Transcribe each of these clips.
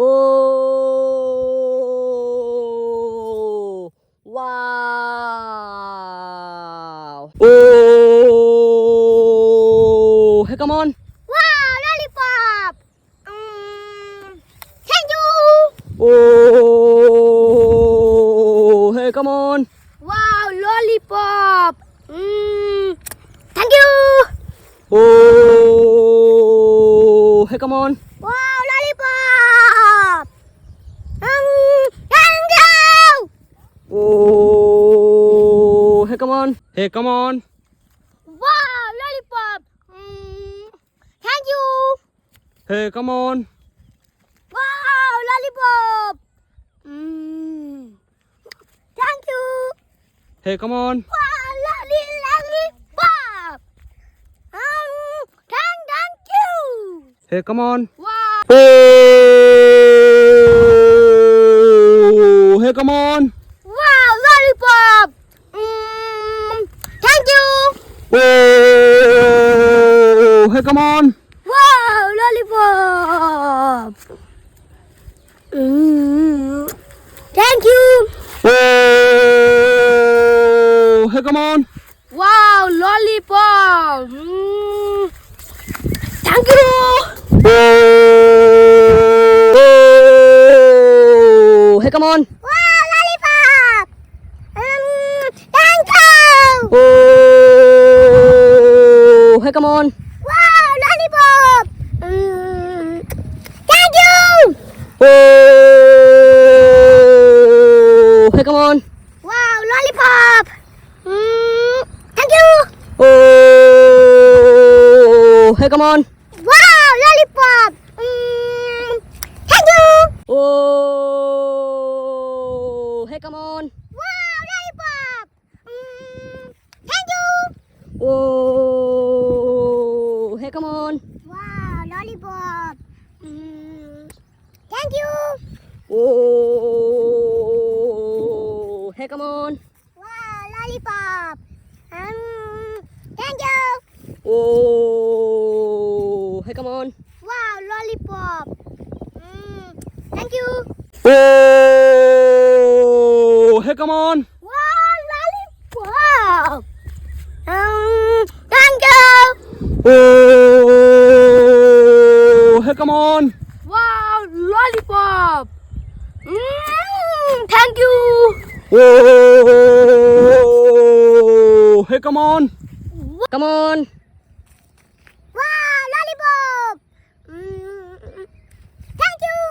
Oh, wow. Oh, hey, come on. Wow, lollipop. Thank you. Oh, hey, come on. Wow, lollipop. Thank you. Oh, hey, come on. Wow, lollipop. Thank you. Oh, hey, come on. Hey, come on. Wow, lollipop. Thank you. Hey, come on. Wow, lollipop. Thank you. Hey, come on. Wow, lollipop. Thank you. Hey, come on. Wow. Oh, hey, come on. Wow, lollipop. Thank you. Oh, hey, come on. Wow, lollipop. Thank you. Oh, hey, come on. Wow, lollipop. Thank you. Oh, hey, come on. Wow, lollipop. Thank you. Oh, hey, come on. Wow, lollipop. Thank you. Oh, hey, come on. Wow, lollipop. Thank you. Oh, hey, come on. Wow, lollipop. Thank you. Oh, hey, come on. Wow, lollipop. Thank you. Oh, hey, come on. Wow, lollipop. Thank you. Oh, hey, come on. Wow, lollipop. Thank you. Oh, hey, come on. Wow, lollipop. Thank you. Oh, hey, come on. Wow, lollipop. Thank you. Oh, hey, come on. Wow, lollipop. Thank you. Oh, hey, come on. Come on. Wow, lollipop. Thank you.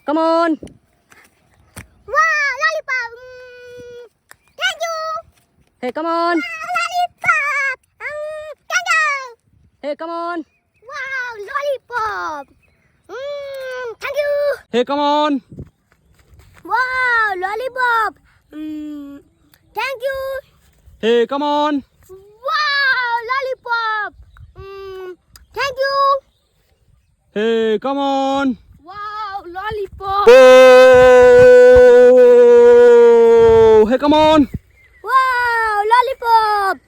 Come on. Wow, lollipop. Thank you. Hey, come on. Lollipop. Thank you. Hey, come on. Wow, lollipop. Thank you. Hey, come on. Wow, lollipop. Thank you. Hey, come on. Wow, lollipop. Thank you. Hey, come on. Wow, lollipop. Oh, hey, come on. Wow, lollipop.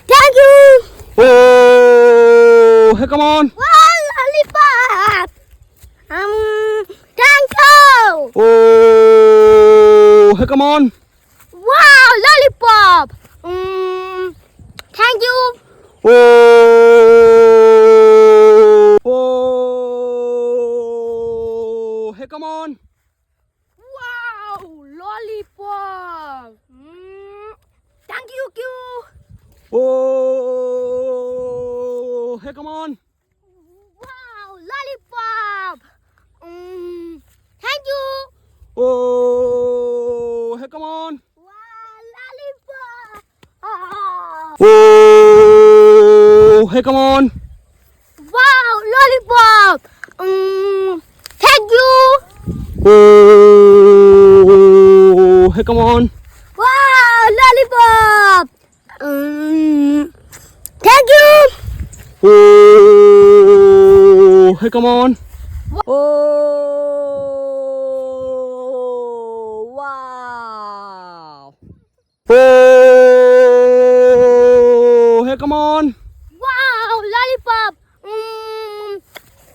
Thank you. Oh, hey, come on. Wow, lollipop. Thank you. Oh, hey, come on. Wow, lollipop. Thank you. Oh, oh, hey, come on. Wow, lollipop. Thank you. Oh, hey, come on. Wow, lollipop. Thank you. Oh, hey, come on. Wow, lollipop. Oh, hey, come on. Wow, lollipop. Thank you. Oh, hey, come on. Wow, lollipop. Thank you. Oh, hey, come on. Oh, wow. Oh, hey, come on. Wow, lollipop.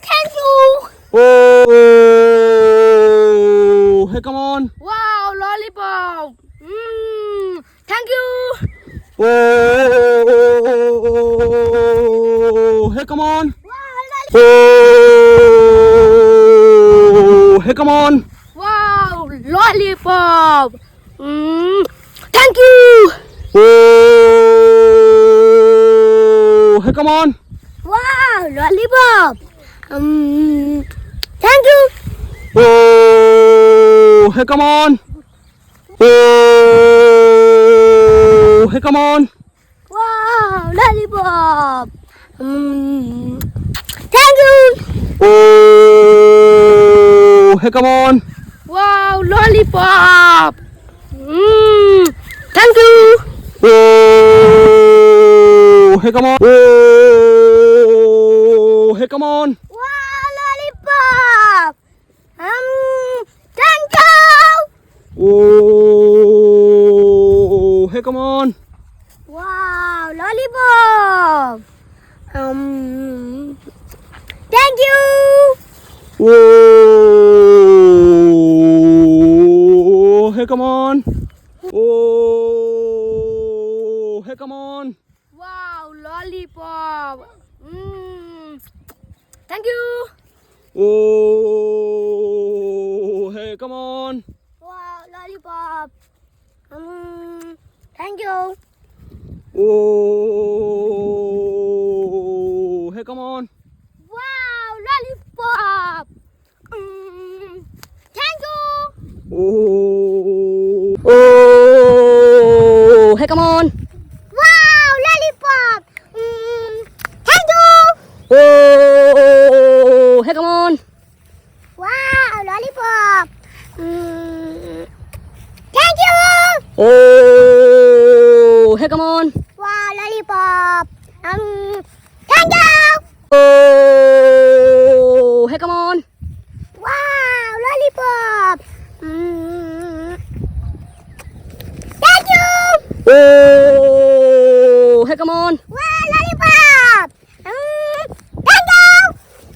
Thank you. hey, come on. Wow, lollipop. Thank you. Oh, hey, come on. Wow, lollipop. Thank you. Oh, hey, come on. Oh, hey, come on. Wow, lollipop. Thank you. Oh, hey, come on. Wow, lollipop. Thank you. Oh, hey, come on. Oh, hey, come on. Wow, lollipop. Thank you. Oh, hey, come on. Wow, lollipop. Thank you. Oh, hey, come on. Oh, hey, come on. Wow, lollipop. Thank you. Oh, hey, come on. Wow, lollipop. Thank you. Oh, hey, come on. Wow, lollipop. Thank you. Oh, oh, hey, come on. Wow, lollipop. Thank you. Oh, hey, come on. Wow, lollipop. Thank you. Oh, hey, come on. Wow, lollipop. Thank you. Oh, hey, come on. Wow, lollipop. Thank you. Oh, hey, come on. Wow, lollipop. Thank you.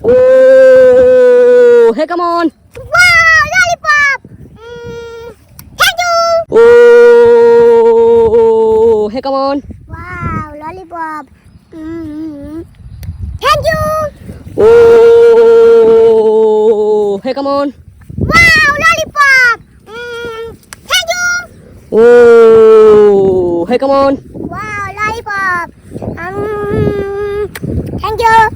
Oh, hey, come on. Wow, lollipop. Thank you. Oh, hey, come on. Wow, lollipop. Thank you. Oh, hey, come on. Wow, lollipop. Thank you. Oh, hey, come on. Wow, lollipop. Thank you.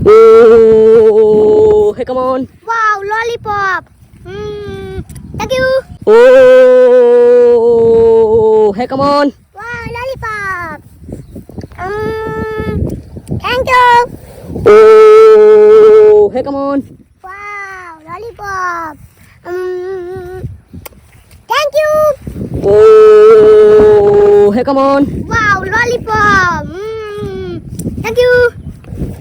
Oh, hey, come on. Wow, lollipop. Thank you. Oh, hey, come on. Wow, lollipop. Thank you. Oh, hey, come on. Wow, lollipop. Thank you. Oh, hey, come on. Wow, lollipop. Thank you.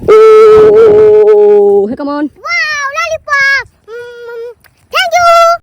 Oh, hey, come on. Wow.